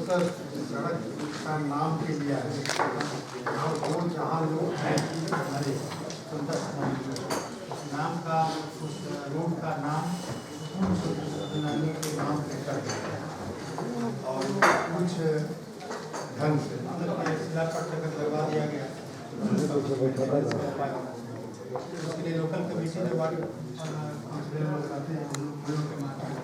Sir सड़क का नाम के लिया है और वो जहाँ लोग हैं हमारे नाम का उस रोड का नाम सेनानी के नाम पे कर दिया है और कुछ ढंग से मतलब शिलापट अगर लगवा दिया गया उसके लिए लोकल कमेटी जो वार्ड काउंसिलर लोग आते हैं हम लोग के माध्यम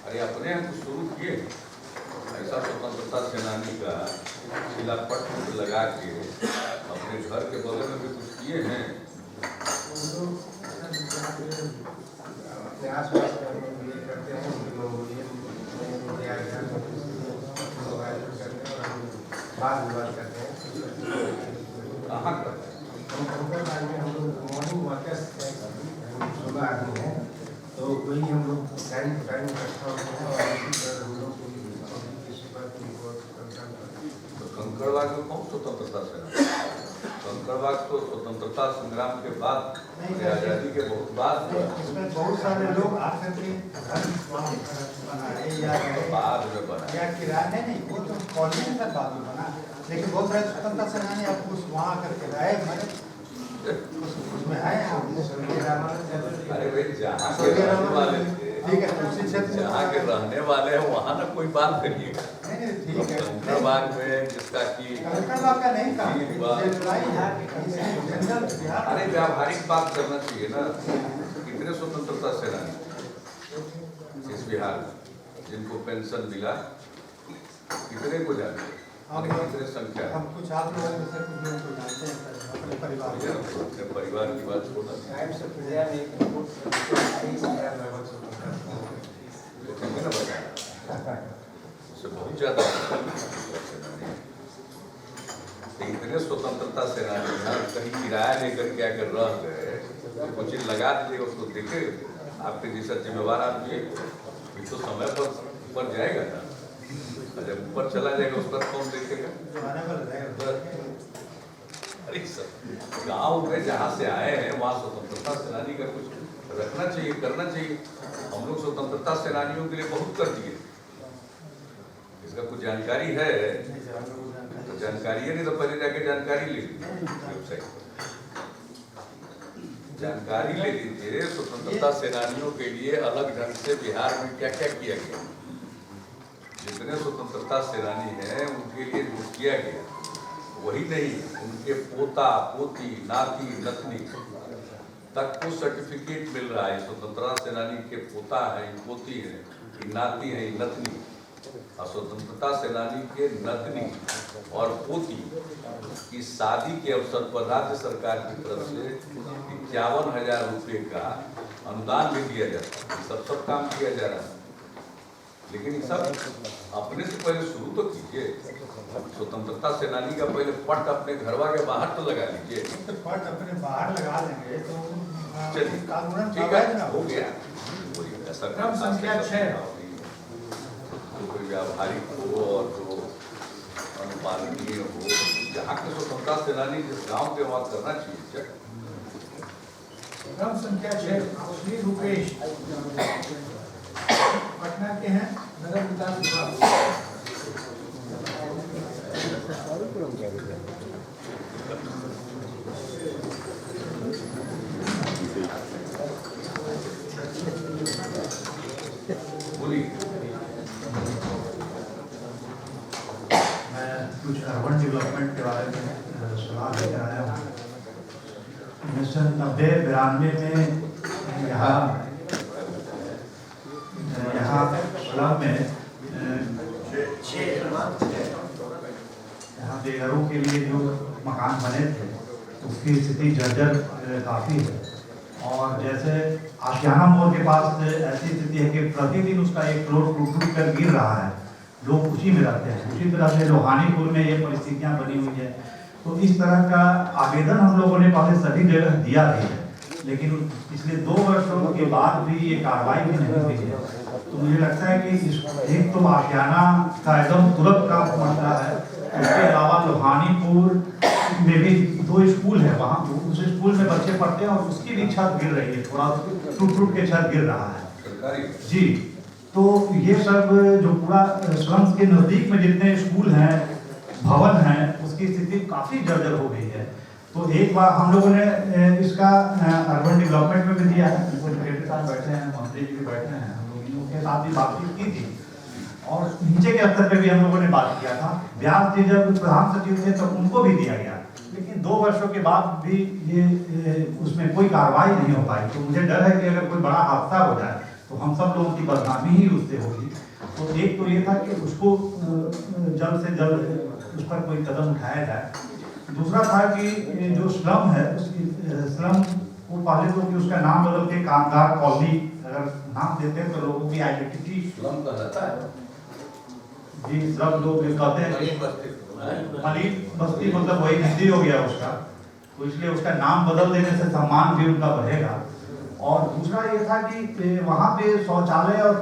अरे अपने यहाँ कुछ शुरू किए ऐसा स्वतंत्रता सेनानी का शिलापट लगा के अपने घर के बगल में भी कुछ किए हैं। कहाँ करते हैं? तो वही हम लोग टाइम इकट्ठा होते हैं और हम लोग कंकड़बाग में कौन स्वतंत्रता सेनानी? कंकड़बाग तो स्वतंत्रता संग्राम के बाद आजादी के बहुत बाद इसमें बहुत सारे लोग आकर के बना रहे या बाद में बना या किराए नहीं वो तो कॉलोनी में बाद में बना लेकिन बहुत सारे स्वतंत्रता सेनानी आप उस वहाँ आकर के रहे हमारे उसमें है अरे भाई जहाँ के रहने वाले थे ठीक है उसी क्षेत्र जहाँ के रहने वाले हैं वहाँ ना कोई बात करिएगा। ठीक है कंकड़बाग में जिसका की कंकड़बाग का नहीं था अरे व्यावहारिक बात करना चाहिए ना। कितने स्वतंत्रता सेनानी इस बिहार में जिनको पेंशन मिला कितने को जाते हैं कितने संख्या हम कुछ आप लोगों में से कुछ लोगों को जानते हैं अपने परिवार अपने परिवार की बात छोड़ना उससे बहुत ज्यादा इतने स्वतंत्रता सेनानी कहीं किराया लेकर के आकर रह गए तो कुछ लगा दीजिएगा उसको देखे आपके जैसा जिम्मेवार आदमी है तो समय पर ऊपर जाएगा ना जब ऊपर चला जाएगा उस पर कौन देखेगा? अरे सर गाँव में जहाँ से आए हैं वहाँ स्वतंत्रता सेनानी का कुछ रखना चाहिए करना चाहिए। हम लोग स्वतंत्रता सेनानियों के लिए बहुत कर दिए। इसका कुछ जानकारी है तो जानकारी है नहीं तो पहले जाके जानकारी ले लीजिए वेबसाइट पर जानकारी ले लीजिए स्वतंत्रता सेनानियों के लिए अलग ढंग से बिहार में क्या क्या किया गया। जितने स्वतंत्रता सेनानी हैं उनके लिए जो किया गया वही नहीं उनके पोता पोती नाती नतनी तक को सर्टिफिकेट मिल रहा है। स्वतंत्रता सेनानी के पोता है पोती है नाती है नतनी और स्वतंत्रता सेनानी के नतनी और पोती की शादी के अवसर पर राज्य सरकार की तरफ से 51,000 रुपये का अनुदान भी दिया जाता है। सब काम किया जा रहा है लेकिन सब अपने से पहले शुरू तो कीजिए। स्वतंत्रता सेनानी का पहले पट अपने घरवा के बाहर तो लगा लीजिए। पट अपने बाहर लगा देंगे तो चलिए ठीक है हो गया। सरकार संख्या 6 कोई व्यावहारिक हो और जो अनुपालनीय हो जहाँ के स्वतंत्रता सेनानी जिस गाँव के वहाँ करना चाहिए। क्रम संख्या 6 श्री रूपेश पटना के हैं नगर विकास विभाग। मैं कुछ अर्बन डेवलपमेंट के बारे में सलाह लेकर आया हूँ। 1990-92 में यहाँ क्लब में यहाँ बेघरों के लिए जो मकान बने थे उसकी स्थिति जर्जर काफ़ी है और जैसे आशियाना मोड़ के पास ऐसी स्थिति है कि प्रतिदिन उसका 1 करोड़ टूट कर गिर रहा है लोग उसी में रहते हैं। उसी तरह से लोहानीपुर में ये परिस्थितियाँ बनी हुई है। तो इस तरह का आवेदन हम लोगों ने पहले सभी जगह दिया भी है, लेकिन पिछले 2 वर्षों के बाद भी ये कार्रवाई भी नहीं हुई है। तो मुझे लगता है कि एक तो आशियाना का एकदम तुरंत का मसला है, उसके अलावा लोहानीपुर में भी 2 स्कूल है, वहाँ उस स्कूल में बच्चे पढ़ते हैं और उसकी भी छत गिर रही है, थोड़ा टूट के छत गिर रहा है जी। तो ये सब जो पूरा स्लम्स के नज़दीक में जितने स्कूल हैं, भवन हैं, उसकी स्थिति काफ़ी जर्जर हो गई है। तो एक बार हम लोगों ने इसका अर्बन डेवलपमेंट में भी दिया है, सेक्रेटरी साहब बैठे हैं, मंत्री जी भी बैठे हैं, हम लोग उनके साथ भी बातचीत की थी और नीचे के स्तर पे भी हम लोगों ने बात किया था। व्यास जी जब प्रधान सचिव थे तो उनको भी दिया गया, लेकिन 2 वर्षों के बाद भी ये उसमें कोई कार्रवाई नहीं हो पाई। तो मुझे डर है कि अगर कोई बड़ा हादसा हो जाए तो हम सब लोगों की बदनामी ही उससे होगी। तो एक तो ये था कि उसको जल्द से जल्द उस पर कोई कदम उठाया जाए। दूसरा था कि जो स्लम है उसकी स्लम को पहले तो कि उसका नाम बदल के कामगार कॉलोनी अगर नाम देते हैं तो लोगों की आइडेंटिटी स्लम कहलाता है जी। सब लोग कहते हैं मलिन बस्ती, मतलब वही हिंदी हो गया उसका, तो इसलिए उसका नाम बदल देने से सम्मान भी उनका बढ़ेगा। और दूसरा ये था कि वहाँ पे शौचालय और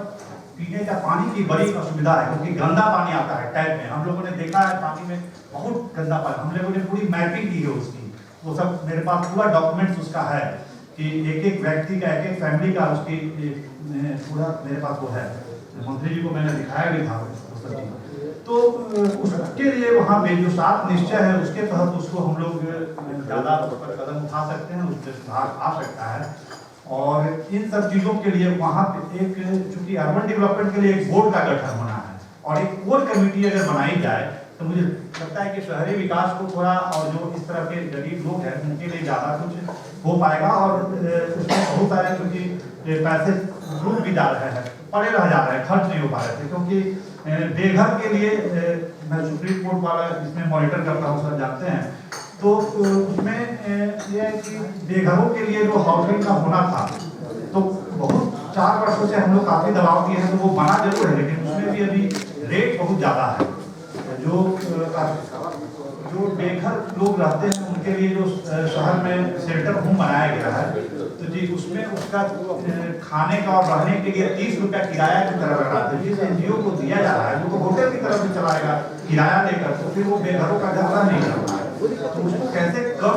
पीने का पानी की बड़ी असुविधा है, क्योंकि गंदा पानी आता है टैप में। हम लोगों ने देखा है पानी में बहुत गंदा पानी, हम लोगों ने पूरी मैपिंग की है उसकी, वो सब मेरे पास पूरा डॉक्यूमेंट्स उसका है कि एक एक व्यक्ति का, एक एक फैमिली का उसकी पूरा मेरे पास वो है। मंत्री जी को मैंने दिखाया भी था वो सब चीज़। तो उसके लिए वहाँ पे जो 7 निश्चय है उसके तहत उसको हम लोग ज़्यादा उस पर कदम उठा सकते हैं, उसमें सुधार आ सकता है। और इन सब चीज़ों के लिए वहाँ पे एक, चूंकि अर्बन डेवलपमेंट के लिए एक बोर्ड का गठन होना है और एक कोर कमेटी अगर बनाई जाए तो मुझे लगता है कि शहरी विकास को थोड़ा, और जो इस तरह के गरीब लोग हैं उनके लिए ज़्यादा कुछ हो पाएगा। और उसमें बहुत सारे क्योंकि पैसे डूब भी जा रहे हैं, पड़े रह जा रहे हैं, खर्च नहीं हो पा रहे थे। क्योंकि बेघर के लिए मैं सुप्रीम कोर्ट वाला इसमें मॉनिटर करता हूँ, सब जानते हैं। तो उसमें यह है कि बेघरों के लिए जो हाउसिंग का होना था, तो बहुत 4 वर्षों से हम लोग काफ़ी दबाव किए हैं, तो वो बना जरूर है, लेकिन उसमें भी अभी रेट बहुत ज़्यादा है। जो बेघर लोग रहते हैं उनके लिए जो शहर में शेल्टर होम बनाया गया है, तो जी उसमें उसका खाने का और रहने के लिए 30 रुपया किराया की तरह लगा है, जिस एनजीओ को दिया जा रहा है, जो होटल की तरफ से चलाएगा किराया देकर, तो फिर वो बेघरों का घर नहीं करता है। तो उसको कैसे कम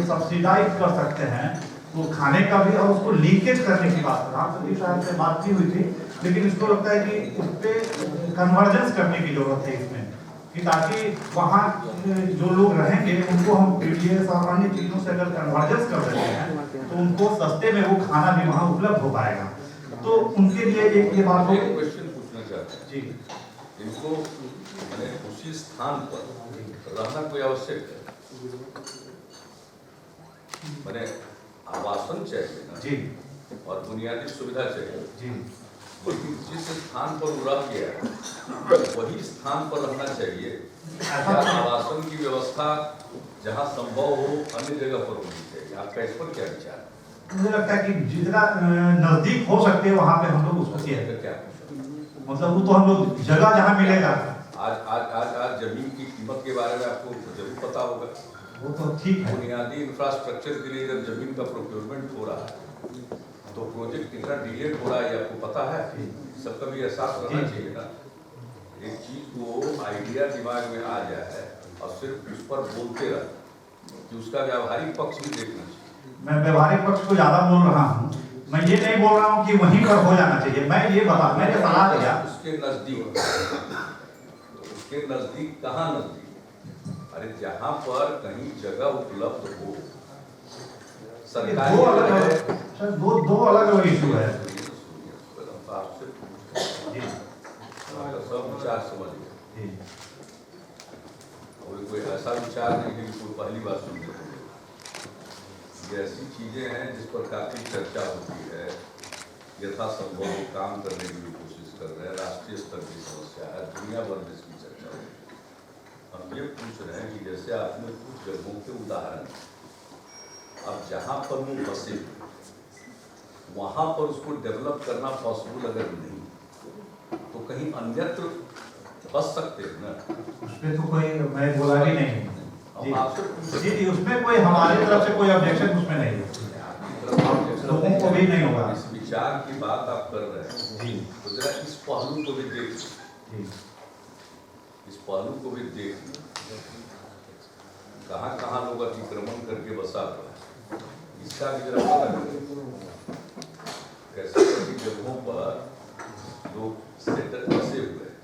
सब्सिडाइज कर सकते हैं, वो खाने का भी, और उसको लीकेज करने की बात प्रधान सचिव साहब से बात भी हुई थी, लेकिन इसको लगता है कि उस पर कन्वर्जेंस करने की जरूरत है इसमें, कि ताकि वहाँ जो लोग रहेंगे उनको हम पीडीएस और अन्य चीज़ों से अगर कन्वर्जेंस कर देते हैं तो उनको सस्ते में वो खाना भी वहाँ उपलब्ध हो पाएगा। तो उनके लिए एक ये बात एक क्वेश्चन पूछना चाहते हैं जी। इनको मैंने उसी स्थान पर रहना कोई आवश्यक है, मैंने आवासन चाहिए ना जी और बुनियादी सुविधा चाहिए जी। जिस स्थान पर वो रह गया है वही स्थान पर रहना चाहिए, या आवासन की व्यवस्था जहाँ संभव हो अन्य जगह पर होनी चाहिए? आपका इस पर क्या विचार है? मुझे लगता है कि जितना नजदीक हो सकते हैं वहाँ पे हम लोग उसको किया है। क्या मतलब वो तो हम लोग जगह जहाँ मिलेगा। आज आज आज आज जमीन की कीमत के बारे में आपको जरूर पता होगा। वो तो ठीक है। बुनियादी इंफ्रास्ट्रक्चर के लिए जब जमीन का प्रोक्योरमेंट हो रहा है तो प्रोजेक्ट कितना डिले हो रहा है आपको पता है? सबका भी एहसास रहना चाहिए ना। एक चीज को आइडिया दिमाग में आ जाए और सिर्फ उस पर बोलते रहे कि उसका व्यावहारिक पक्ष भी देखना चाहिए। मैं व्यवहारिक पक्ष को ज्यादा बोल रहा हूँ, मैं ये नहीं बोल रहा हूँ कि वहीं पर हो जाना चाहिए। मैं ये बता, मैंने सलाह दिया उसके नजदीक कहाँ नजदीक? अरे जहाँ पर कहीं जगह उपलब्ध हो। सरकारी दो अलग इशू है। सब विचार समझ और कोई ऐसा विचार नहीं है कि कोई पहली बार सुन रहे। ये ऐसी चीजें हैं जिस पर काफी चर्चा होती है, यथासंभव काम करने की भी कोशिश कर रहे हैं। राष्ट्रीय स्तर की समस्या है, दुनिया भर में इसकी चर्चा होती है। हम ये पूछ रहे हैं कि जैसे आपने कुछ जगहों के उदाहरण, अब जहाँ पर वो बसे वहाँ पर उसको डेवलप करना पॉसिबल अगर नहीं तो कहीं अन्यत्र फंस सकते हैं ना। उसमें तो कोई मैं बोला भी नहीं हम आपसे जी, उसमें कोई हमारी तरफ से कोई ऑब्जेक्शन उसमें नहीं है, लोगों को भी नहीं होगा। इस विचार की बात आप कर रहे हैं जी तो जरा इस पहलू को भी देख, जी इस पहलू को भी देख, कहाँ कहाँ लोग अतिक्रमण करके बसा हुआ है, इसका भी जरा पता करें। कैसे कैसी जगहों पर लोग सेटल बसे हुए हैं,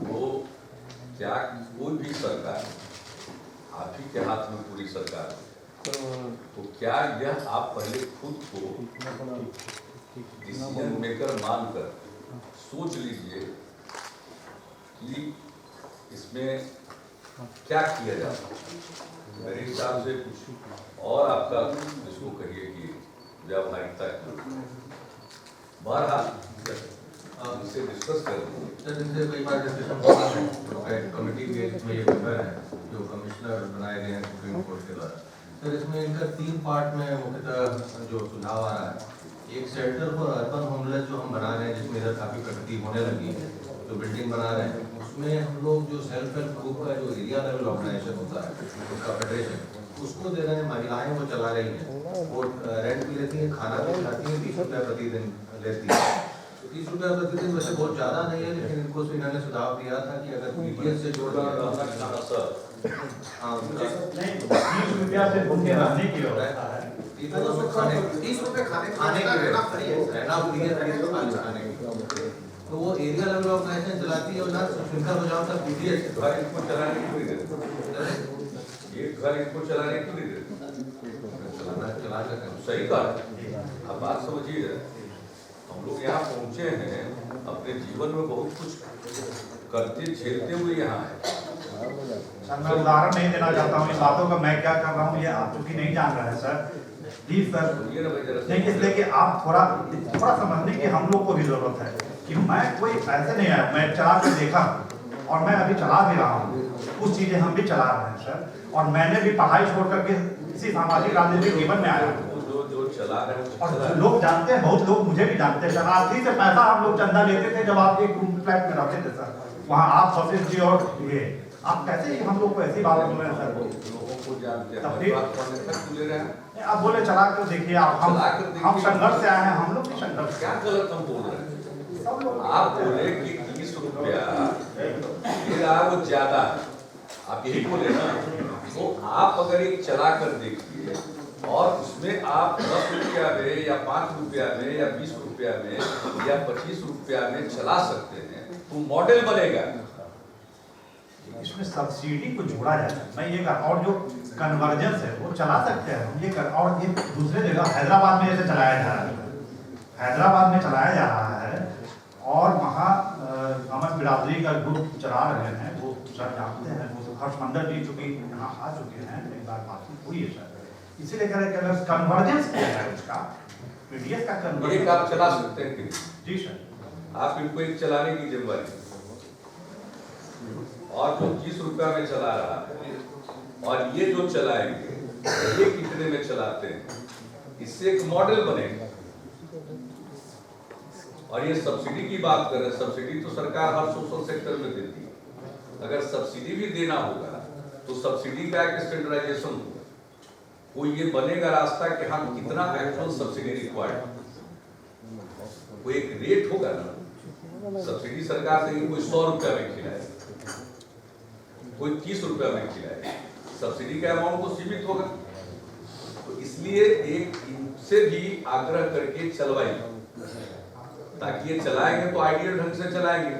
वो क्या कोई भी सरकार, आप ही के हाथ में पूरी सरकार है, तो क्या यह आप पहले खुद को डिसीजन मेकर मानकर सोच लीजिए कि इसमें क्या किया जाता है। मेरे हिसाब से कुछ और आपका जिसको कहिए कि व्यावहारिकता की बहरहाल इसे डिस्कस करें। जैसे कई बार डिस्कशन होता है कमेटी के इसमें ये मेंबर है जो कमिश्नर बनाए गए हैं सुप्रीम कोर्ट के द्वारा। सर इसमें इनका 3 पार्ट में मुख्यतः जो सुझाव आ रहा है, एक सेंटर फॉर अर्बन होमलेस जो हम बना रहे हैं, जिसमें इधर काफ़ी प्रगति होने लगी है, जो बिल्डिंग बना रहे हैं उसमें हम लोग जो सेल्फ हेल्प ग्रुप का जो एरिया लेवल ऑर्गेनाइजेशन होता है उसका फेडरेशन उसको दे रहे हैं, महिलाएं वो चला रही हैं, वो रेंट भी लेती हैं, खाना भी खिलाती हैं, 20 रुपया प्रतिदिन लेती है। 30 रुपया प्रतिदिन वैसे बहुत ज़्यादा नहीं है, लेकिन इनको इन्होंने सुझाव दिया था कि अगर पीटीएस से जोड़ दिया हाँ 30 रुपया से उनके रहने की व्यवस्था है, 30 रुपये खाने की रहना फ्री है, तो वो एरिया लेवल ऑर्गेनाइजेशन चलाती है और ना सुनकर हो जाता पीटीएस घर इनको चलाने की कोई देते, एक घर इनको चलाने की नहीं देते, चला कर सही बात। अब बात समझिए, हम लोग यहाँ पहुँचे हैं, अपने जीवन में बहुत कुछ करते झेलते हुए यहाँ है। सर मैं उदाहरण नहीं देना चाहता हूँ इन बातों का, मैं क्या कर रहा हूँ ये आप चूंकि नहीं जान रहे हैं सर, प्लीज सर नहीं, इसलिए कि आप थोड़ा समझने की हम लोग को भी जरूरत है कि मैं कोई ऐसे नहीं आया, मैं चला कर देखा और मैं अभी चला भी रहा हूँ, कुछ चीजें हम भी चला रहे हैं सर, और मैंने भी पढ़ाई छोड़ करके इसी सामाजिक राजनीतिक जीवन में आया हूँ जो चला रहे हैं और लोग जानते हैं, बहुत लोग मुझे भी जानते हैं। शरणार्थी से पैसा हम लोग चंदा लेते थे जब आप एक रूम फ्लैट में रहते थे सर, वहाँ आप सतीश जी और ये आप कैसे हम लोग को ऐसी बात बोल रहे हैं सर, लोगों को जानते हैं। आप बोले चला कर देखिए, आप हम संघर्ष से आए हैं, हम लोग भी संघर्ष। क्या गलत हम बोल रहे हैं? आप बोले कि 30 रुपया वो ज्यादा है, आप यही बोले ना, तो आप अगर एक चला कर देखिए और उसमें आप 10 रुपया में या 5 रुपया में या 20 रुपया में या 25 रुपया में चला सकते हैं, तो मॉडल बनेगा। इसमें सब्सिडी को जोड़ा जाए, मैं ये कर, और जो कन्वर्जेंस है वो चला सकते हैं हम ये कर, और ये दूसरे जगह हैदराबाद में जैसे चलाया जा रहा है, हैदराबाद में चलाया जा रहा है और वहाँ अमन बिरादरी का ग्रुप चला रहे हैं, वो सर जानते हैं, वो हर्ष मंडल जी चूंकि यहाँ आ चुके हैं, एक बार बातचीत हुई है सर, इसीलिए कह रहे कि अगर कन्वर्जेंस किया जाए उसका पीडीएस का कन्वर्जेंस आप चला सकते हैं। जी सर, आप इनको एक चलाने की जिम्मेदारी, और जो 30 रुपया में चला रहा है और ये जो चलाएंगे ये कितने में चलाते हैं, इससे एक मॉडल बनेगा। और ये सब्सिडी की बात कर रहे हैं, सब्सिडी तो सरकार हर सोशल सेक्टर में देती है, अगर सब्सिडी भी देना होगा तो सब्सिडी का एक स्टैंडर्डाइजेशन होगा, कोई ये बनेगा रास्ता कि हम कितना एक्चुअल सब्सिडी रिक्वायर्ड, कोई एक रेट होगा ना। सब्सिडी सरकार से कोई 100 रुपया में खिलाए, कोई 30 रुपया में खिलाए, सब्सिडी का अमाउंट तो सीमित होगा। तो इसलिए एक इनसे भी आग्रह करके चलवाइए, ताकि ये चलाएंगे तो आइडियल ढंग से चलाएंगे,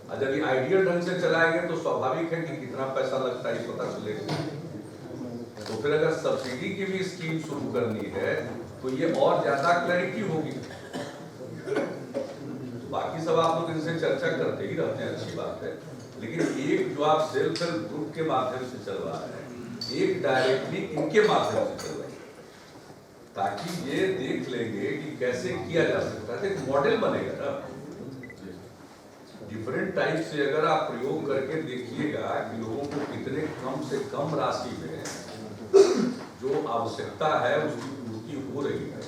और जब ये आइडियल ढंग से चलाएंगे तो स्वाभाविक है कि कितना पैसा लगता है पता चलेगा। तो फिर अगर सब्सिडी की भी स्कीम शुरू करनी है तो ये और ज्यादा क्लैरिटी होगी। बाकी सब आप लोग इनसे चर्चा करते ही रहते हैं, अच्छी बात है, लेकिन एक जो आप सेल्फ हेल्प ग्रुप के माध्यम से चलवा रहे हैं, एक डायरेक्टली इनके माध्यम से चलवाइए, ताकि ये देख लेंगे कि कैसे किया जा सकता है, एक मॉडल बनेगा ना। डिफरेंट टाइप से अगर आप प्रयोग करके देखिएगा कि लोगों को कितने कम से कम राशि में जो आवश्यकता है उसकी पूर्ति हो रही है,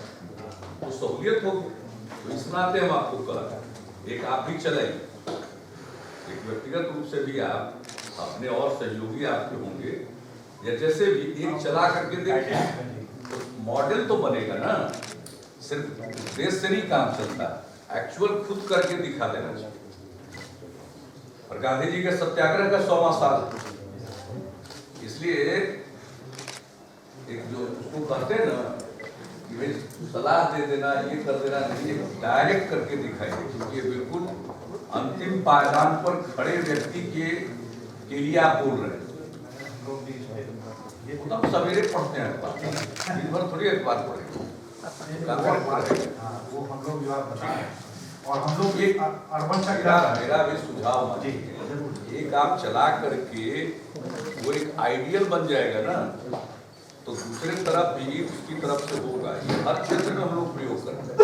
तो सहूलियत होगी। तो इस नाते हम आपको कहा, एक आप भी चलाइए, एक व्यक्तिगत रूप से भी आप अपने और सहयोगी आपके होंगे, या जैसे भी एक चला करके देखें तो मॉडल तो बनेगा ना। सिर्फ देश से नहीं काम चलता, एक्चुअल खुद करके दिखा देना चाहिए। और गांधी जी के सत्याग्रह का 100वां साल, इसलिए एक जो उसको कहते हैं ना कि भाई सलाह दे देना, ये कर देना नहीं, डायरेक्ट करके दिखाइए, क्योंकि ये बिल्कुल अंतिम पायदान पर खड़े व्यक्ति के लिए आप बोल रहे हैं। वो तो सवेरे पढ़ते हैं अखबार, दिन भर थोड़ी अखबार पढ़ेंगे। वो हम लोग विवाद बताएं, और हम लोग ये अर्बन का क्या मेरा भी सुझाव मानिए, एक आप चला करके वो एक आइडियल बन जाएगा ना, तो दूसरे तरफ भी उसकी तरफ से होगा। ये हर क्षेत्र में हम लोग प्रयोग करते हैं।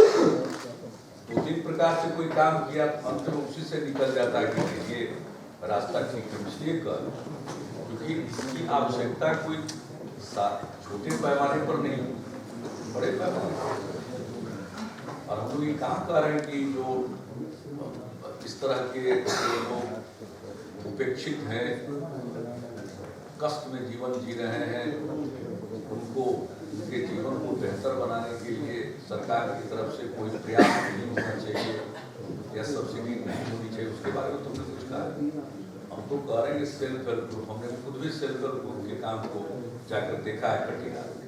तो जिन प्रकार से कोई काम किया अंत में उसी से निकल जाता है कि ये रास्ता ठीक है, इसलिए कर, क्योंकि इसकी आवश्यकता कोई छोटे पैमाने पर नहीं, बड़े पैमाने पर। और हम लोग ये काम कर रहे हैं कि जो इस तरह के लोग उपेक्षित हैं, कष्ट में जीवन जी रहे हैं, उनको उनके जीवन को बेहतर बनाने के लिए सरकार की तरफ से कोई प्रयास नहीं होना चाहिए या सब्सिडी नहीं होनी चाहिए, उसके बारे में तुमने कुछ कहा। हम तो कह रहे हैं सेल्फ हेल्प ग्रुप, हमने खुद भी सेल्फ हेल्प ग्रुप के काम को जाकर देखा है कटिहार में,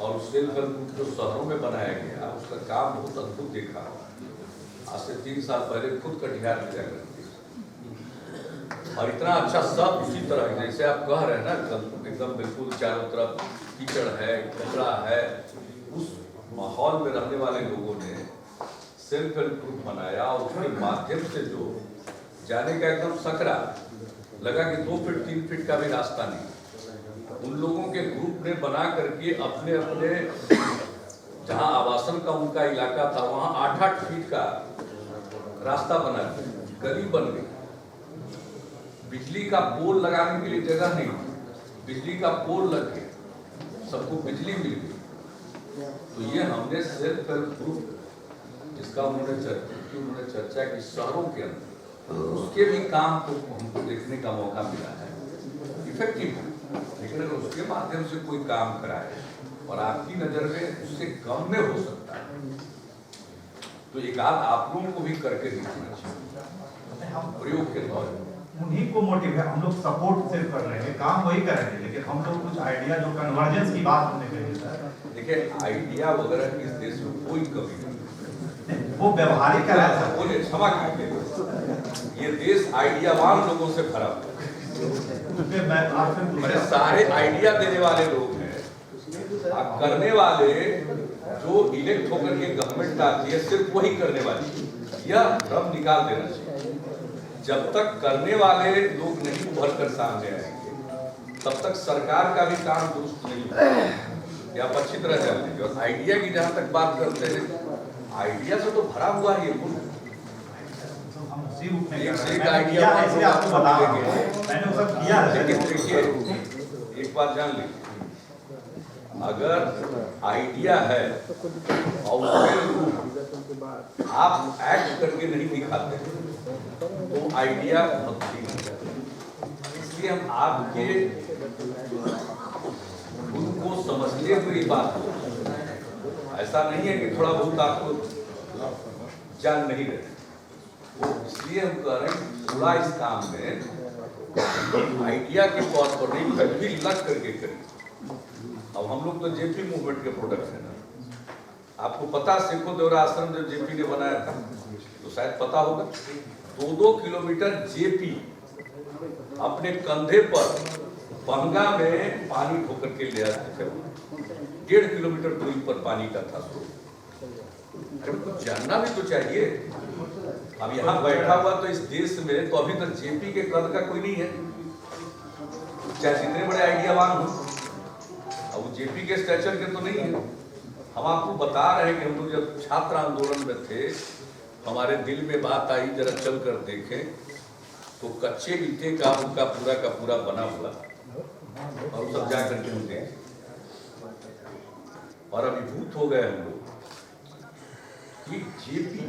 और उस सेल्फ हेल्प ग्रुप जो शहरों में बनाया गया उसका काम बहुत अद्भुत देखा। आज से 3 साल पहले खुद कटिहार में जाकर, और इतना अच्छा सब उसी तरह जैसे आप कह रहे हैं ना, एकदम बिल्कुल चारों तरफ कीचड़ है, कचरा है, उस माहौल में रहने वाले लोगों ने सेल्फ हेल्प ग्रुप बनाया, और उसके माध्यम से जो जाने का एकदम सकरा लगा कि 2 फीट 3 फीट का भी रास्ता नहीं, उन लोगों के ग्रुप ने बना करके अपने अपने जहां आवासन का उनका इलाका था वहां 8-8 फीट का रास्ता बना दिया, गली बन गई। बिजली का पोल लगाने के लिए जगह नहीं, बिजली का पोल लग गया, सबको बिजली मिल गई। तो ये हमने सेल्फ हेल्प ग्रुप जिसका उन्होंने चर्चा की शहरों के अंदर, उसके भी काम को हमको देखने का मौका मिला है, इफेक्टिव है। लेकिन अगर उसके माध्यम से कोई काम कराए और आपकी नजर में उससे कम में हो सकता है, तो एक आप लोगों को भी करके दिखाना चाहिए। हम प्रयोग के तौर उन्हीं को मोटिव है, हम लोग सपोर्ट सिर्फ कर रहे हैं, काम वही करेंगे, लेकिन हम लोग कुछ आइडिया जो कन्वर्जेंस की बात हमने कही सर, देखिए आइडिया वगैरह की इस देश में कोई कमी नहीं, वो व्यवहारिक है सर। बोले क्षमा कीजिए, ये देश आइडियावान लोगों से भरा हुआ है, सारे आइडिया देने वाले लोग हैं, करने वाले जो इलेक्ट होकर के गवर्नमेंट आती है सिर्फ वही करने वाली, यह भ्रम निकाल देना चाहिए। जब तक करने वाले लोग नहीं उभर कर सामने आएंगे तब तक सरकार का भी काम दुरुस्त नहीं होगा, या आप अच्छी तरह जान लीजिए। और आइडिया की जहां तक बात करते हैं, आइडिया से तो भरा हुआ है ये मुल्क, एक आइडिया आपको बता रहा हूं, मैंने वो सब किया है। लेकिन देखिए एक बात जान लीजिए, अगर आइडिया है और उसमें आप एक्ट करके नहीं दिखाते तो आइडिया बहुत ठीक है। इसलिए हम आपके उनको समझते हुए बात हो, ऐसा नहीं है कि थोड़ा बहुत आपको जान नहीं रहे, वो इसलिए हम कह रहे हैं थोड़ा इस काम में आइडिया के तौर पर नहीं, फिर भी लग करके करें। अब हम लोग तो जेपी मूवमेंट के प्रोडक्ट हैं ना, आपको पता सेखो देवरा आश्रम जब जेपी ने बनाया था तो शायद पता होगा, 2-2 किलोमीटर जेपी अपने कंधे पर पंगा में पानी ठोकर के ले आते थे, 1.5 किलोमीटर दूरी पर पानी का था स्रोत। अरे कुछ जानना भी तो चाहिए। अब यहाँ बैठा हुआ तो इस देश में तो अभी तक जेपी के कद का कोई नहीं है, चाहे जितने बड़े आइडियावान हो, अब वो जेपी के स्ट्रक्चर के तो नहीं है। हम आपको बता रहे हैं कि हम लोग जब छात्र आंदोलन में थे, हमारे दिल में बात आई जरा चल कर देखें तो कच्चे ईंटे का उनका पूरा का पूरा बना हुआ, और सब जा करके हम देखें और अभिभूत हो गए हम लोग कि जेपी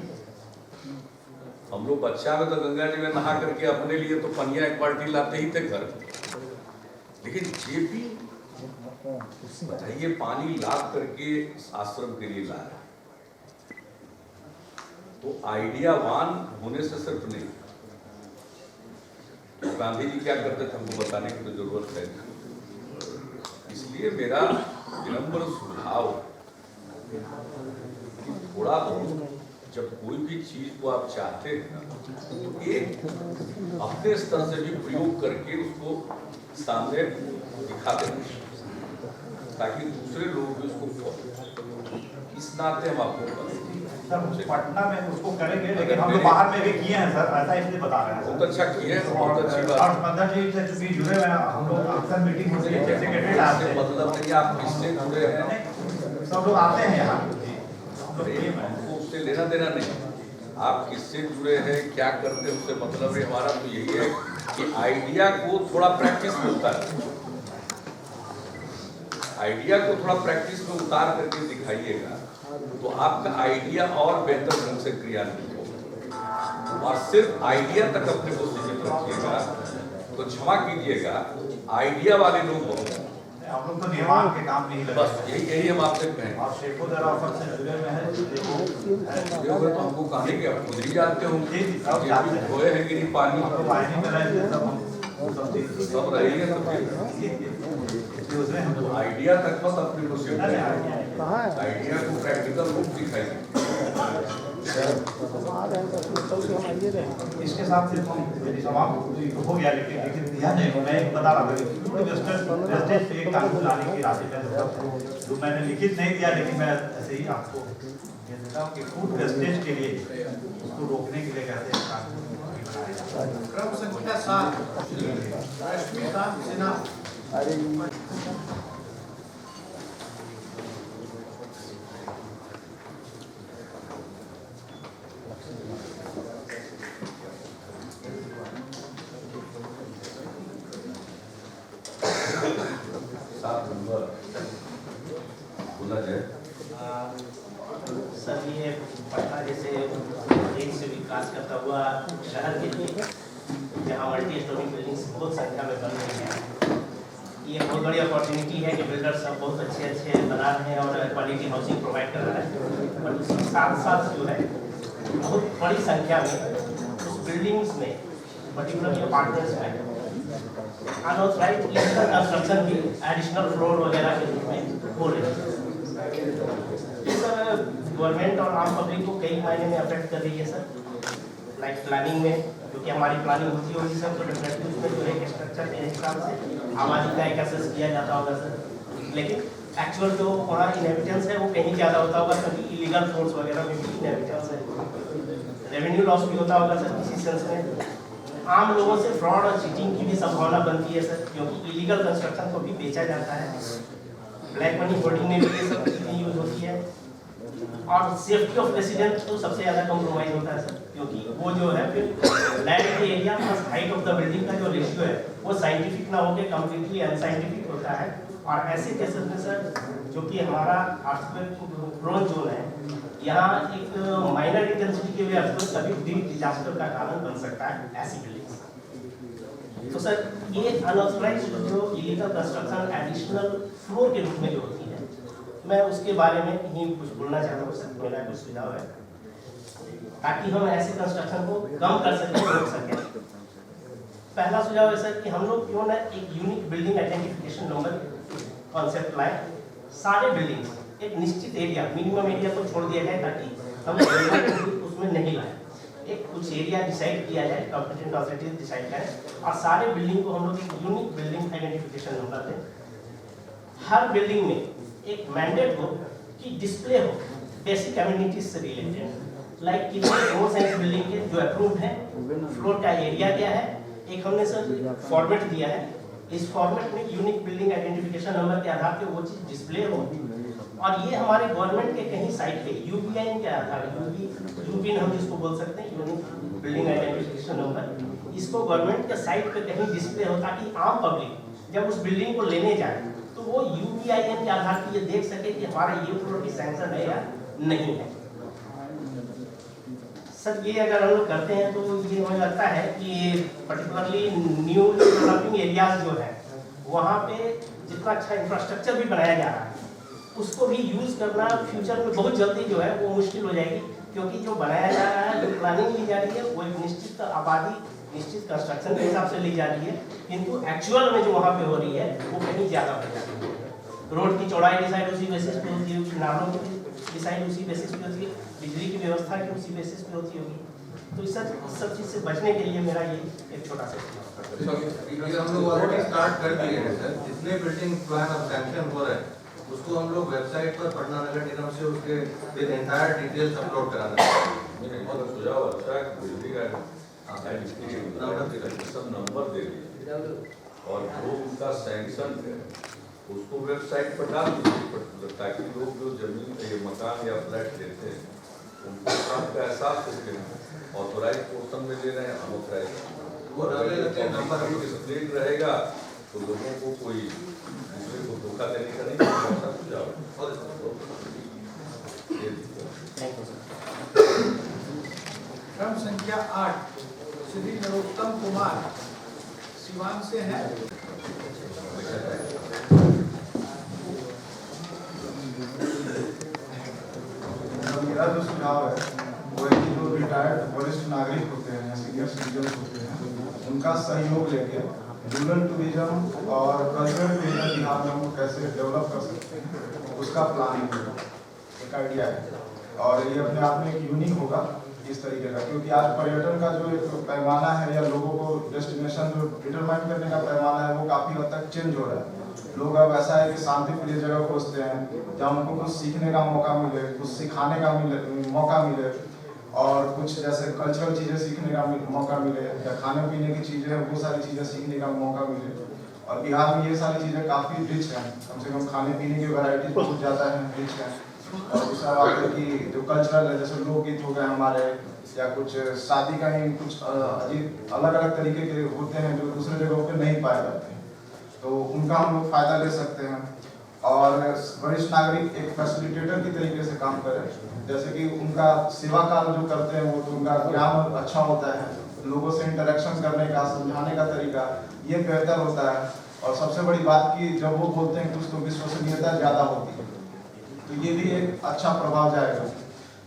हम लोग बच्चा में तो गंगा जी में नहा करके अपने लिए तो पनिया एक बाल्टी लाते ही थे घर, लेकिन ये भी बताइए पानी लाद करके आश्रम के लिए ला रहे हैं। तो आइडियावान होने से सिर्फ नहीं, तो गांधी जी क्या करते थे हमको बताने की तो जरूरत है। इसलिए मेरा विनम्र सुझाव कि थोड़ा बहुत जब कोई भी चीज को आप चाहते हैं तो एक अपने स्तर से भी प्रयोग करके उसको सामने दिखा देना, ताकि दूसरे लोग भी उसको इस नाते हम आपको सर पटना में उसको करेंगे, लेकिन हम लोग बाहर में भी किए हैं सर, ऐसा इसलिए बता रहे हैं। बहुत अच्छा किए हैं, बहुत अच्छी बात। और मदन जी से चूंकि जुड़े हुए हैं, हम लोग अक्सर मीटिंग होती है, सेक्रेटरी आते हैं, मतलब नहीं आप किससे जुड़े हैं, सब लोग आते हैं यहाँ। हमको उससे लेना देना नहीं, आप किससे जुड़े हैं क्या करते हैं उससे मतलब है। हमारा तो यही है कि आइडिया को थोड़ा प्रैक्टिस में उतार, आइडिया को थोड़ा प्रैक्टिस में उतार करके दिखाइएगा तो आपका आइडिया और बेहतर ढंग से क्रियान्वित होगा। और सिर्फ आइडिया तक अपने को सीमित रखिएगा तो क्षमा कीजिएगा, आइडिया वाले लोग बहुत हैं। हम लोग तो निर्माण के काम नहीं लगे, बस यही हम आपसे कहें। और शेखो दराफर से जुड़े हुए हैं, जो तो हमको कहानी के आप खुद ही जानते होंगे, सब जानते हैं। खोए हैं गिरी पानी हम लोग पानी में रहे थे, सब रहेंगे तो उसमें हम लोग आइडिया तक मत अपने को सीमित रखिए, आइडिया को प्रैक्टिकल रूप दिखाइए। इसके साथ सिर्फ हम समाप्त हो गया, लेकिन ध्यान नहीं, मैं एक बता रहा था वेस्टेज पे एक कानून लाने की राशि जो मैंने लिखित नहीं दिया, लेकिन मैं ऐसे ही आपको कह देता हूँ कि फूड वेस्टेज के लिए उसको रोकने के लिए कहते हैं कानून। क्रम संख्या 7 रश्मिकांत सिन्हा। सर ये पटना जैसे तेजी से विकास करता हुआ शहर के लिए जहाँ मल्टी स्टोरी बिल्डिंग्स बहुत संख्या में बन रही हैं, ये बहुत बड़ी अपॉर्चुनिटी है कि बिल्डर सब बहुत अच्छे अच्छे बना रहे हैं और क्वालिटी हाउसिंग प्रोवाइड कर रहे हैं। पर उसके साथ साथ जो है बहुत बड़ी संख्या में उस बिल्डिंग्स में पर्टिकुलरली अपार्टमेंट्स में अनऑथराइज्ड इलीगल कंस्ट्रक्शन भी एडिशनल फ्लोर वगैरह के रूप में हो रही है। सर गवर्नमेंट और आम पब्लिक को कई मायने में अफेक्ट कर रही है सर, लाइक प्लानिंग में, क्योंकि हमारी प्लानिंग होती होगी सर, तो डेफिनेटली उसमें जो है स्ट्रक्चर के हिसाब से आबादी का एक एसेस किया जाता होगा सर, लेकिन एक्चुअल जो वहाँ इनहेबिटेंस है वो कहीं ज़्यादा होता होगा, क्योंकि इलीगल फ्लोर्स वगैरह में भी इनहेबिटेंस है। रेवेन्यू लॉस भी होता होगा सर किसी सेंस में। आम लोगों से फ्रॉड और चीटिंग की भी संभावना बनती है सर, क्योंकि इलीगल कंस्ट्रक्शन को भी बेचा जाता है, ब्लैक मनी होल्डिंग में भी ये सब चीज़ें यूज होती है। और सेफ्टी ऑफ रेसिडेंट तो सबसे ज़्यादा कॉम्प्रोमाइज होता है सर, क्योंकि वो जो है फिर लैंड के area plus height of the building का जो रेशियो है वो साइंटिफिक ना होकर कम्प्लीटली अनसाइंटिफिक होता है। और ऐसे केसेस में सर जो कि हमारा अर्थक्वेक प्रोन जोन है, यहाँ एक माइनर इंटेंसिटी के भी कभी भी डिजास्टर का कारण बन सकता है ऐसी बिल्डिंग्स। तो सर ये अनऑथराइज्ड जो इलीगल कंस्ट्रक्शन एडिशनल फ्लोर के रूप में जो होती है, मैं उसके बारे में ही कुछ बोलना चाहता हूँ सर। मेरा कुछ सुझाव है ताकि हम ऐसे कंस्ट्रक्शन को कम कर सकें, रोक सकें। पहला सुझाव है सर कि हम लोग क्यों ना एक unique building identification number concept लाए। सारे बिल्डिंग्स एक निश्चित एरिया, मिनिमम एरिया को छोड़ दिया जाए ताकि हम उसमें नहीं लाए, एक कुछ एरिया डिसाइड किया जाए, कॉम्पिटेंट अथॉरिटीज डिसाइड करें और सारे बिल्डिंग को हम लोग एक यूनिक बिल्डिंग आइडेंटिफिकेशन नंबर दें। हर बिल्डिंग में एक मैंडेट हो कि डिस्प्ले हो बेसिक कम्युनिटीज से रिलेटेड, लाइक कितने फ्लोर साइज बिल्डिंग के जो अप्रूव्ड है, फ्लोर का एरिया क्या है, एक हमने सर फॉर्मेट दिया है। इस फॉर्मेट में यूनिक बिल्डिंग आइडेंटिफिकेशन नंबर के आधार पे वो चीज डिस्प्ले हो। और ये हमारे गवर्नमेंट के कहीं साइट पे यूपीआईएन के आधार यूपीएन हम जिसको बोल सकते हैं, यूनिक बिल्डिंग आइडेंटिफिकेशन नंबर, इसको गवर्नमेंट के साइट पे कहीं डिस्प्ले हो ताकि आम पब्लिक जब उस बिल्डिंग को लेने जाए तो वो यूपीआईएन के आधार पर ये देख सके कि हमारा ये फ्लोर की सैंक्शन है या नहीं है। सर ये अगर हम लोग करते हैं तो ये मुझे लगता है कि पर्टिकुलरली न्यू डेवलपिंग एरियाज जो है वहाँ पे जितना अच्छा इंफ्रास्ट्रक्चर भी बनाया जा रहा है उसको भी यूज़ करना फ्यूचर में बहुत जल्दी जो है वो मुश्किल हो जाएगी, क्योंकि जो बनाया जा रहा है, जो प्लानिंग ली जा रही है वो एक निश्चित आबादी, निश्चित कंस्ट्रक्शन के हिसाब से ली जा रही है, किंतु एक्चुअल में जो वहाँ पे हो रही है वो कहीं ज़्यादा हो जाती है। रोड की चौड़ाई डिसाइड उसी बेसिस पे होती होगी, नालों की डिसाइड उसी बेसिस पे होती है, बिजली की व्यवस्था की उसी बेसिस पे होती होगी। तो इस सब चीज़ से बचने के लिए मेरा ये एक छोटा सा ये हम लोग ऑलरेडी स्टार्ट कर दिए हैं सर। जितने बिल्डिंग प्लान अब सैंक्शन हो रहे हैं उसको हम लोग वेबसाइट पर पटना नगर निगम से उसके विद एंटायर डिटेल्स अपलोड कराना चाहिए। बहुत सुझाव अच्छा है कि बिजली का सब नंबर दे दीजिए और जो उनका सैंक्शन है उसको वेबसाइट पर डाल दीजिए ताकि लोग जो जमीन ये मकान या फ्लैट लेते हैं उनको काम का एहसास हो सके। ऑथोराइज पोर्शन में ले रहे हैं अनऑथराइज वो नंबर डिसिप्लिन रहेगा तो लोगों को कोई दूसरे को धोखा देने का नहीं ऐसा सुझाव। क्रम संख्या 8 श्री नरोत्तम कुमार सिवान से हैं। मेरा जो सुझाव है वो है कि जो रिटायर्ड वरिष्ठ नागरिक होते हैं या सीनियर सिटीजन होते हैं उनका सहयोग लेके रूरल टूरिज्म और कल्चरल टूरिज्म बिहार में हम कैसे डेवलप कर सकते हैं उसका प्लानिंग एक आइडिया है और ये अपने आप में एक यूनिक होगा इस तरीके का, क्योंकि आज पर्यटन का जो एक पैमाना है या लोगों को डेस्टिनेशन जो डिटरमाइन करने का पैमाना है वो काफ़ी हद तक चेंज हो रहा है। लोग अब ऐसा है कि शांति प्रिय जगह खोजते हैं जहाँ उनको कुछ सीखने का मौका मिले, कुछ सिखाने का मौका मिले और कुछ जैसे कल्चरल चीज़ें सीखने का मौका मिले या खाने पीने की चीज़ें वो सारी चीज़ें सीखने का मौका मिले। और बिहार में ये सारी चीज़ें काफ़ी रिच हैं, कम से कम खाने पीने की वैरायटी बहुत ज़्यादा है, रिच है। और दूसरा बात है कि जो कल्चरल है जैसे लोकगीत हो गए हमारे या कुछ शादी का ही कुछ अजीब अलग अलग तरीके के होते हैं जो दूसरे जगहों पे नहीं पाए जाते हैं, तो उनका हम लोग फायदा ले सकते हैं। और वरिष्ठ नागरिक एक फैसिलिटेटर की तरीके से काम करें, जैसे कि उनका सेवा काल जो करते हैं वो तो उनका ज्ञान अच्छा होता है, लोगों से इंटरेक्शन करने का, समझाने का तरीका ये बेहतर होता है। और सबसे बड़ी बात कि जब वो बोलते हैं कुछ तो विश्वसनीयता ज़्यादा होती है, तो ये भी एक अच्छा प्रभाव जाएगा।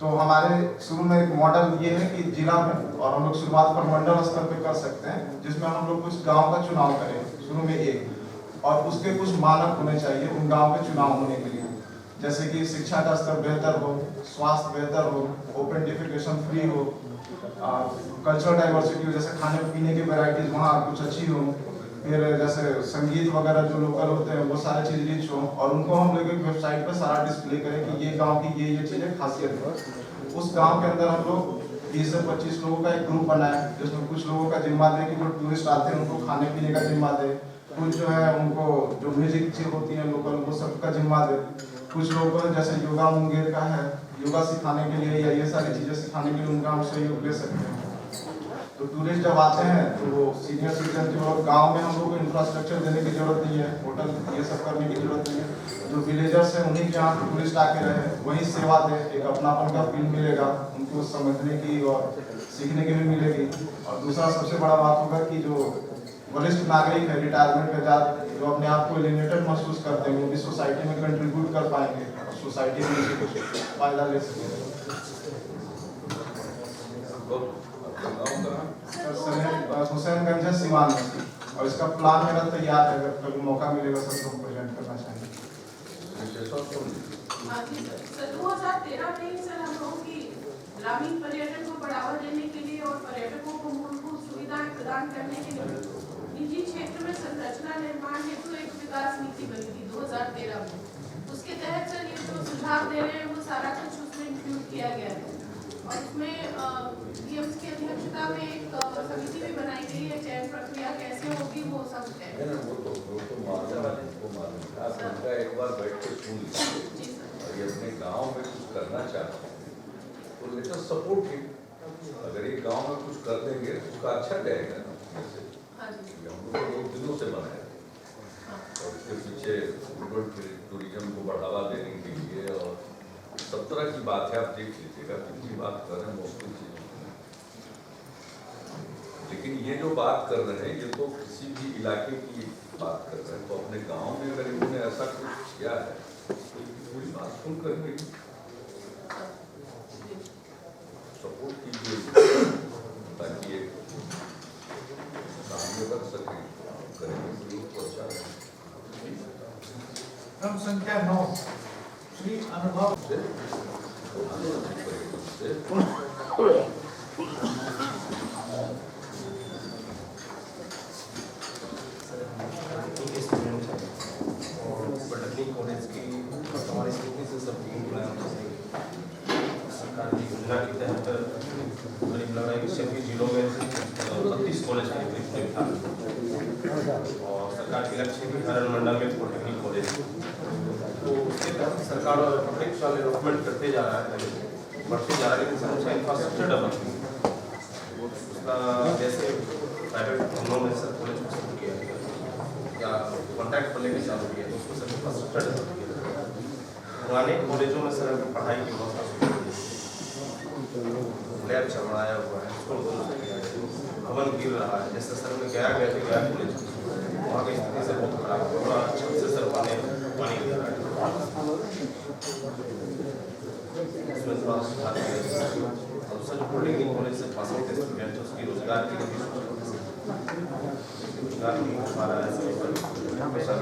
तो हमारे शुरू में एक मॉडल ये है कि जिला में, और हम लोग शुरुआत पर मंडल स्तर पे कर सकते हैं, जिसमें हम लोग कुछ गांव का चुनाव करें शुरू में एक, और उसके कुछ मानक होने चाहिए उन गांव के चुनाव होने के लिए, जैसे कि शिक्षा का स्तर बेहतर हो, स्वास्थ्य बेहतर हो, ओपन डिफिकेशन फ्री हो, कल्चरल डाइवर्सिटी हो, जैसे खाने पीने की वैराइटीज वहाँ कुछ अच्छी हो, फिर जैसे संगीत वगैरह जो लोकल होते हैं वो सारे चीज़ रिच हो, और उनको हम लोग एक वेबसाइट पर सारा डिस्प्ले करें कि ये गांव की ये चीज़ें खासियत है। उस गांव के अंदर हम लोग 20 से 25 लोगों का एक ग्रुप बनाए जिसमें कुछ लोगों का जिम्मा दे कि जो टूरिस्ट आते हैं उनको खाने पीने का जिम्मा दे, कुछ जो है उनको जो म्यूजिक चीज होती है लोकल वो सबका जिम्मा दे, कुछ लोगों को जैसे योगा मुंगेर का है योगा सिखाने के लिए या ये सारी चीज़ें सिखाने के लिए उनका हम सहयोग ले सकते हैं। तो टूरिस्ट जब आते हैं तो वो सीनियर सिटीजन की और गांव में हम लोग को इंफ्रास्ट्रक्चर देने की जरूरत नहीं है, होटल ये सब करने की जरूरत नहीं है। जो विलेजर्स हैं उन्हीं के यहाँ टूरिस्ट आके रहे वहीं सेवा दे, एक अपनापन का फील मिलेगा, उनको समझने की और सीखने की भी मिलेगी। और दूसरा सबसे बड़ा बात होगा कि जो वरिष्ठ नागरिक है रिटायरमेंट के बाद जो अपने आप को एलिनेटेड महसूस करते हैं वो भी सोसाइटी में कंट्रीब्यूट कर पाएंगे और सोसाइटी में इसे कुछ फायदा ले सकेंगे। हुसैनगंज सिवान में, और इसका प्लान मेरा तैयार है, अगर कभी मौका मिलेगा सबको प्रेजेंट करना चाहेंगे। सर 2013 में सर हम लोगों की ग्रामीण पर्यटन को बढ़ावा देने के लिए और पर्यटकों को मूलभूत सुविधाएं प्रदान करने के लिए निजी क्षेत्र में संरचना निर्माण हेतु एक विकास नीति बनी थी 2013 में। उसके तहत सर ये जो सुझाव दे रहे हैं वो सारा कुछ उसमें इंक्लूड किया गया है और इसमें डीएम्स की अध्यक्षता में एक समिति भी बनाई गई है, चयन प्रक्रिया कैसे होगी वो सब है। आप एक बार बैठ के सुन लीजिए और ये अपने गांव में कुछ करना चाहते हैं तो लेट अस सपोर्ट हिम। अगर ये गांव में कुछ कर देंगे तो उसका अच्छा जाएगा ना, जैसे हम लोग बहुत दिनों से बनाए और उसके पीछे रूरल टूरिज्म को बढ़ावा देने के लिए और सब तरह की बात है, आप देख लीजिएगा कितनी बात कर रहे हैं मुश्किल चीज जो बात कर रहे हैं ये तो किसी भी इलाके की बात कर रहे हैं, तो अपने गांव में अगर इन्होंने ऐसा कुछ किया है तो पूरी बात सुन करके सपोर्ट कीजिए ताकि ये सामने बढ़ सके, करेंगे तो अच्छा है। क्रम संख्या 9 श्री अनुभव कॉलेज की हमारी स्थिति से सब सरकार की योजना के तहत करीब लग रहा है कि सभी जिलों में 32 कॉलेज का था और सरकार के लक्ष्य भी हर मंडल में पॉलिटेक्निक कॉलेज, तो उसके तहत सरकार प्रत्येक साल डेवलपमेंट करते जा रहा है, बढ़ते जा रहा है, लेकिन सर उसका इंफ्रास्ट्रक्चर डेवलपमेंट उसका जैसे प्राइवेट धनों में सर कॉलेज को शुरू किया या कॉन्ट्रैक्ट पर लेकर चालू किया तो उसको सर इंफ्रास्ट्रक्चर डेवलप किया। पुराने कॉलेजों में सर पढ़ाई की व्यवस्था लैब चढ़ाया हुआ है, उसको भवन गिर रहा है, जैसे सर में गया थे गया कॉलेज वहाँ की स्थिति से बहुत खराब है, पूरा छत से सर पानी गिर रहा है, उसमें थोड़ा सुधार किया। और दूसरा जो पॉलिटेक्निक कॉलेज से पास आउट स्टूडेंट उसकी रोजगार के लिए रोजगार नहीं हो पा रहा है सभी पर पैसा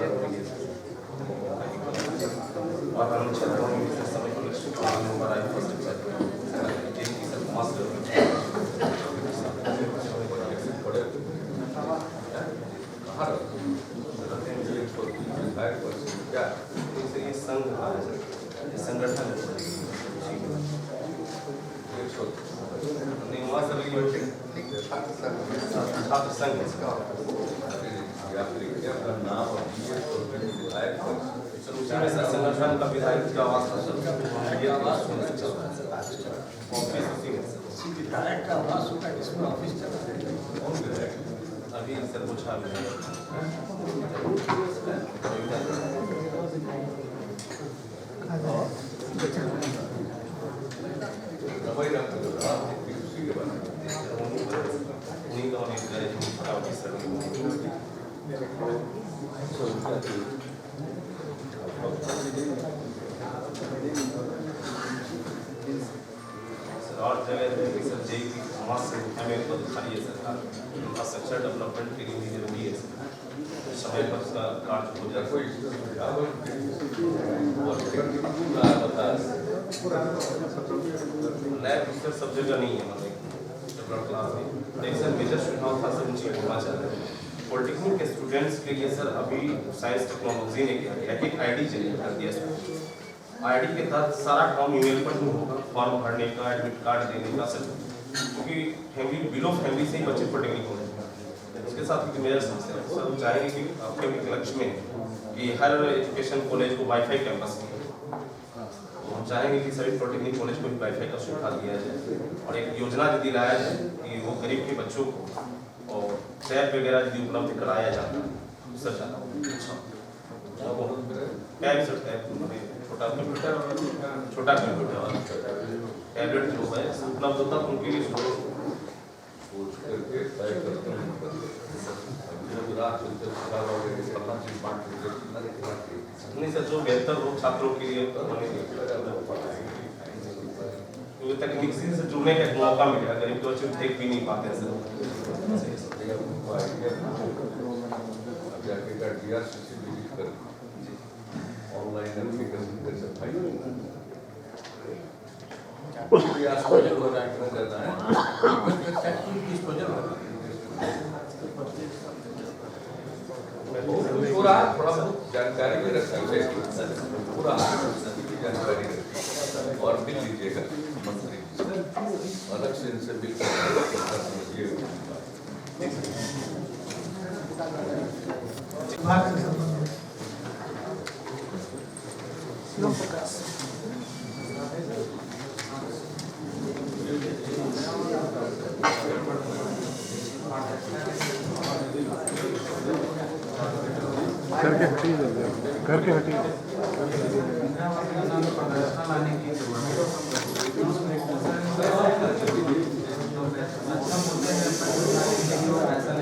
और हम क्षेत्रों में समय पर हमारा इंफ्रास्ट्रक्चर ये संघ संगठन नहीं वहाँ सभी छात्र संघ संगठन का विधायक का आवास विधायक का आवास होगा जिसमें ऑफिस चल रहा है अभी सर पूछा और जगह सर जेई की समाज से हमें तो खाली है सरकार इंफ्रास्ट्रक्चर डेवलपमेंट के लिए जरूरी है समय पर उसका कार्य हो जाए। कोई लैब सर सब जगह नहीं है मतलब सर मेजर सुझाव था सर मुझे बोलना चाहते हैं पॉलिटेक्निक के स्टूडेंट्स के लिए सर अभी साइंस टेक्नोलॉजी ने क्या किया एक आईडी जनरेट कर दिया। आईडी के तहत सारा काम ईमेल पर ही होगा, फॉर्म भरने का, एडमिट कार्ड देने का सर, क्योंकि फैमिली बिलो फैमिली से ही बच्चे पॉलिटेक्निक हो जाएंगे। उसके साथ मेरा समस्या है सर, चाहेंगे कि आपके भी लक्ष्य में कि हर एजुकेशन कॉलेज को वाईफाई कैंपस हम चाहेंगे कि सभी पॉलिटेक्निक कॉलेज को भी वाईफाई का सुविधा दिया जाए और एक योजना यदि लाया जाए कि वो गरीब के बच्चों को और टैब वगैरह यदि उपलब्ध कराया जाता है सर चाहता हूँ टैब सर टैब छोटा कंप्यूटर टैबलेट जो है उपलब्ध होता है उनके लिए सोच करके तय करते नहीं सर जो बेहतर हो छात्रों के लिए तकनीक से जुड़ने का एक मौका मिलेगा, गरीब तो बच्चे देख भी नहीं पाते सर। ऑनलाइन एप्लीकेशन कैसे पूरा थोड़ा बहुत जानकारी भी रखना चाहिए, पूरा जानकारी रखिए और मिल लीजिएगा मंत्री अलग से इनसे मिल करके हटिए करके हटिए ऐसा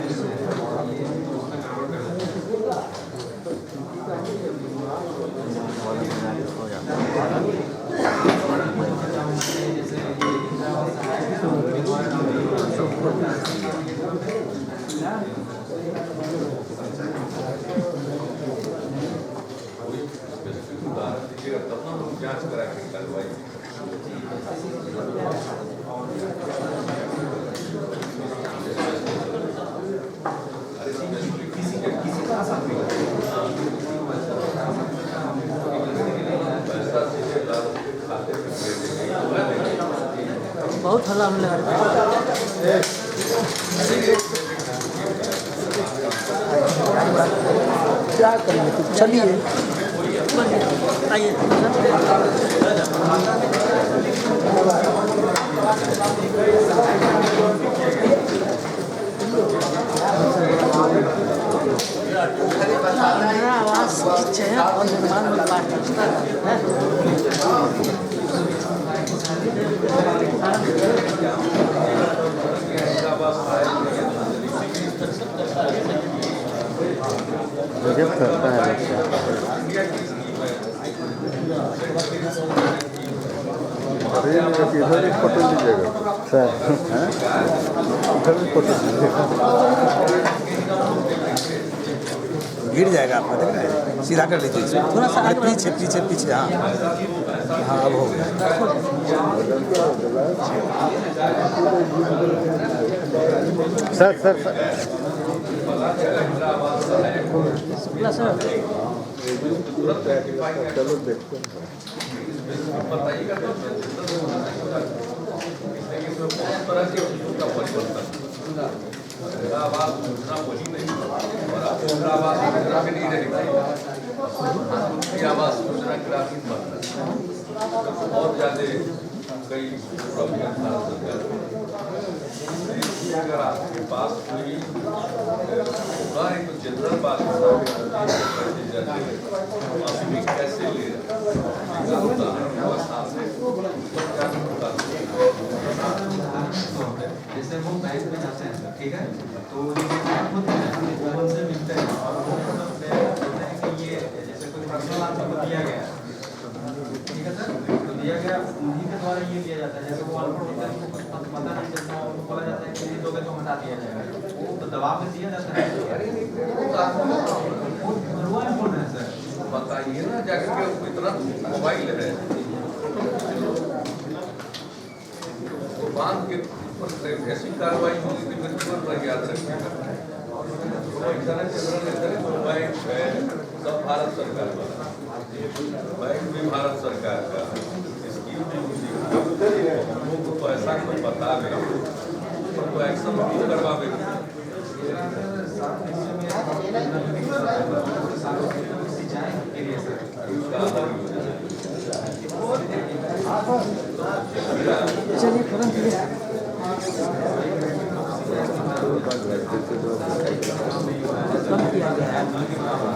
बहुत हल्ला होने लगा। क्या करेंगे, चलिए आइए। मेरा आवाज़ पीछे है और निर्माण में पाठ करता गजब करता है अरे इधर एक फोटो लीजिएगा सर, इधर भी फोटो लीजिएगा, गिर जाएगा आपका, देख रहे हैं, सीधा कर लीजिए इसको थोड़ा सा पीछे पीछे पीछे। हाँ हाँ अब हो गया। सर सर चलो देखते हैं। बताइएगा तो बहुत तरह के चीजों का परिवर्तन, आवाज दूसरा वही नहीं और आप दूसरा आवाज दूसरा भी नहीं रहेगी, उनकी आवाज दूसरा ग्रामीण बनना बहुत ज्यादा कई प्रॉब्लम भारत सरकार। अगर आपके पास कोई होगा एक जनरल बात कैसे ले जैसे वो बैंक में जाते हैं, ठीक है, तो होते हैं वो उनसे मिलते हैं और वो होते हैं कि ये जैसे कोई पर्सनल आपको दिया गया, ठीक है सर, तो दिया गया उन्हीं के द्वारा ये दिया जाता है। जैसे वो अनपढ़ होता है, पता नहीं चलता, उनको बोला जाता है कि ये दोगे तो हटा दिया जाएगा, तो दबाव में दिया जाता है। बोल रहे हैं सर, बताइए ना जाकर इतना मोबाइल है तो बांध के ऐसी कार्रवाई होगी कि बिल्कुल पर याद रखिएगा। तो बैंक है सब भारत सरकार का, बैंक भी भारत सरकार का, स्कीम भी उसी को पैसा को बता दे तो एक्शन करवा दे। चलिए तुरंत कम किया गया है।